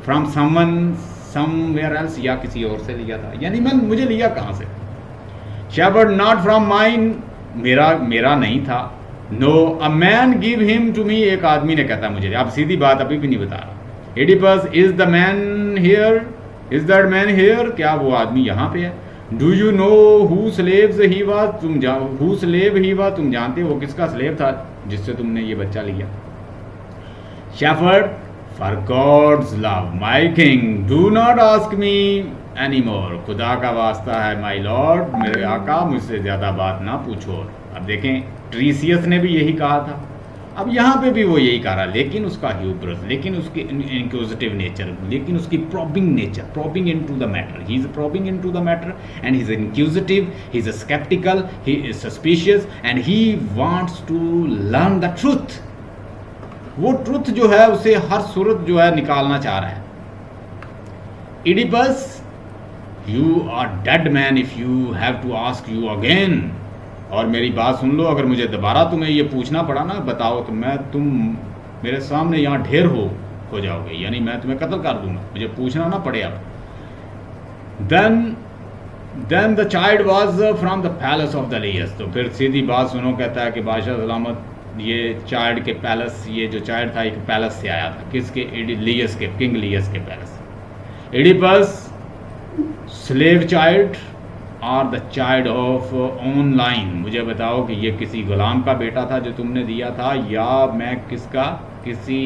From someone somewhere else, या किसी और से लिया था, यानी मैं मुझे लिया कहाँ से? शेफर्ड नॉट फ्रॉम माइन, मेरा नहीं था। No a man give him to me, एक आदमी ने कहता मुझे। आप सीधी बात अभी भी नहीं बता रहा। Oedipus is the man here, is that man here, क्या वो आदमी यहाँ पे है? Do you know who slaves he was, who slave he was, तुम जानते हो वो किसका स्लेव था जिससे तुमने ये बच्चा लिया? Shepherd for God's love my king do not ask me any more, खुदा का वास्ता है माई लॉर्ड, मेरे आका मुझसे ज़्यादा बात ना पूछो। अब देखें ट्रीसियस ने भी यही कहा था, अब यहाँ पे भी वो यही कह रहा, लेकिन उसका ह्यूब्रस, लेकिन उसकी इंक्विजिटिव नेचर, लेकिन उसकी probing nature, probing into the matter, he is probing into the matter and he is inquisitive, he is sceptical, he is suspicious and he wants to learn the truth. वो truth जो है उसे हर सूरत जो है निकालना चाह रहा है। Oedipus you are dead man if you have to ask you again, और मेरी बात सुन लो, अगर मुझे दोबारा तुम्हें ये पूछना पड़ा ना, बताओ तो तुम मेरे सामने यहाँ ढेर हो जाओगे, यानी मैं तुम्हें कत्ल कर दूंगा, मुझे पूछना ना पड़े अब। Then the child was from the palace of the Laius, तो फिर सीधी बात सुनो, कहता है कि बादशाह सलामत, ये चाइल्ड के पैलेस, ये जो चाइल्ड था एक पैलेस से आया था, किसके? लियस के, किंग लियस के palace. Oedipus slave child are the child of on line, मुझे बताओ कि ये किसी गुलाम का बेटा था जो तुमने दिया था, या मैं किसका, किसी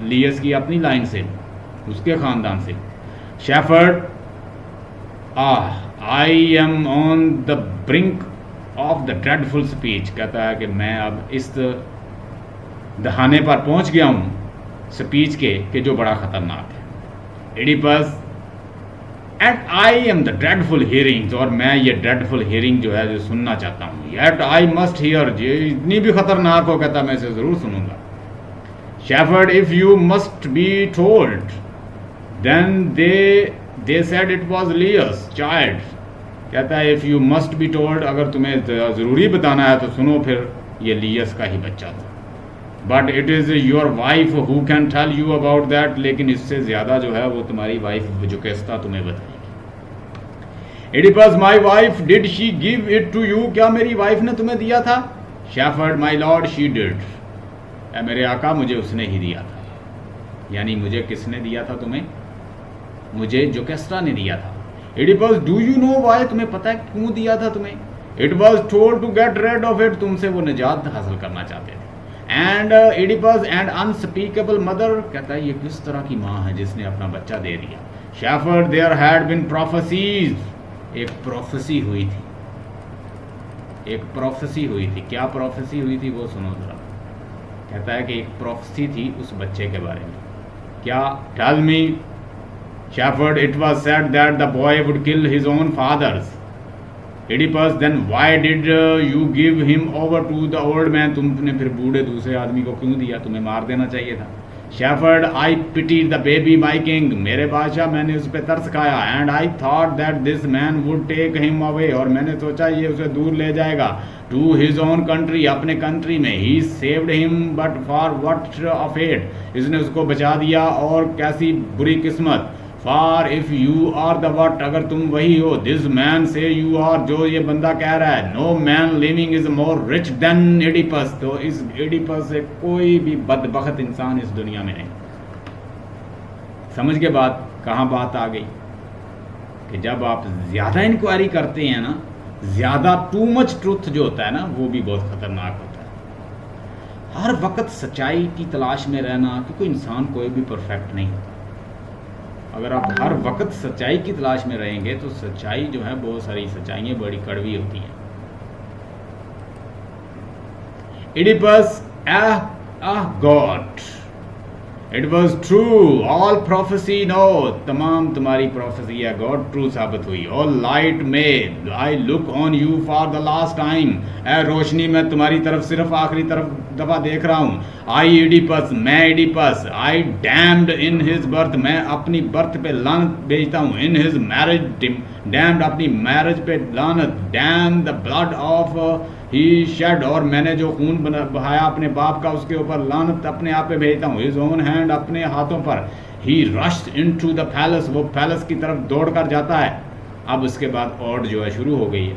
लियस की अपनी लाइन से, उसके खानदान से? Shepherd I am on the brink of the dreadful speech, कहता है कि मैं अब इस दहाने पर पहुंच गया हूं स्पीच के कि जो बड़ा खतरनाक है। Oedipus at I am the dreadful hearings, और मैं ये ड्रेडफुल हियरिंग जो है जो सुनना चाहता हूँ। एट आई मस्ट हियर, ये इतनी भी खतरनाक हो, कहता मैं इसे ज़रूर सुनूंगा। Shepherd if you must be told, then they said it was Laius child, कहता है if you must be told, अगर तुम्हें ज़रूरी बताना है तो सुनो, फिर ये लियस का ही बच्चा था। But it is your wife who can tell you about that, लेकिन इससे ज़्यादा जो है वो तुम्हारी वाइफ जुकेस्ता तुम्हें बताएगी। Oedipus my wife did she give it to you, क्या मेरी वाइफ ने तुम्हें दिया था? Shepherd my lord she did, मेरे आका मुझे उसने ही दिया था, यानी मुझे किसने दिया था तुम्हें? मुझे जुकेस्ता ने दिया था। Oedipus do you know why, तुम्हें पता है क्यों दिया था तुम्हें? It was told to get rid of it, तुमसे वो निजात हासिल करना चाहते थे। And Oedipus and unspeakable mother, कहता है ये किस तरह की माँ है जिसने अपना बच्चा दे दिया। Shepherd there had been prophecies, एक प्रोफेसी हुई थी, एक प्रोफेसी हुई थी। क्या प्रोफेसी हुई थी वो सुनो जरा। कहता है कि एक प्रोफेसी थी उस बच्चे के बारे में। क्या? Tell me. Shepherd it was said that the boy would kill his own fathers. Oedipus then why did you give him over to the old man, तुमने फिर बूढ़े दूसरे आदमी को क्यों दिया? तुम्हें मार देना चाहिए था। Shepherd I pity the baby my king, मेरे बादशाह मैंने उस पर तरस खाया। And I thought that this man would take him away, और मैंने सोचा ये उसे दूर ले जाएगा टू हिज ओन कंट्री, अपने कंट्री में। He saved him but for what a fate, इसने उसको बचा दिया और कैसी बुरी किस्मत। For if you are the what, अगर तुम वही हो, दिस मैन से यू आर, जो ये बंदा कह रहा है, no man living is more rich than Oedipus, तो इस एडिपस से कोई भी बदबख्त इंसान इस दुनिया में नहीं। समझ के बाद कहाँ बात आ गई कि जब आप ज्यादा इंक्वायरी करते हैं ना, ज्यादा टू मच ट्रूथ जो होता है ना, वो भी बहुत खतरनाक होता है। हर वक्त सच्चाई की तलाश में रहना, क्योंकि इंसान कोई भी परफेक्ट नहीं होता। अगर आप हर वक्त सच्चाई की तलाश में रहेंगे तो सच्चाई जो है, बहुत सारी सच्चाइयाँ बड़ी कड़वी होती हैं। Oedipus god, it was true all prophecy, no, तमाम तुम्हारी प्रोफेसी है गॉड ट्रू साबित हुई। All light may I look on you for the last time, ए रोशनी मैं तुम्हारी तरफ सिर्फ आखिरी दफा देख रहा हूँ। आई एडिपस, मैं Oedipus, I damned in his birth, मैं अपनी बर्थ पे लानत भेजता हूँ। इन हिज मैरिज, डैम्ड अपनी मैरिज पे लानत। Damn the blood of he shed, और मैंने जो खून बहाया अपने बाप का उसके ऊपर लानत अपने आप पे भेजता हूँ। हिज ओन हैंड, अपने हाथों पर। He rushed into the palace, वो पैलेस की तरफ दौड़ कर जाता है। अब उसके बाद और जो है शुरू हो गई है।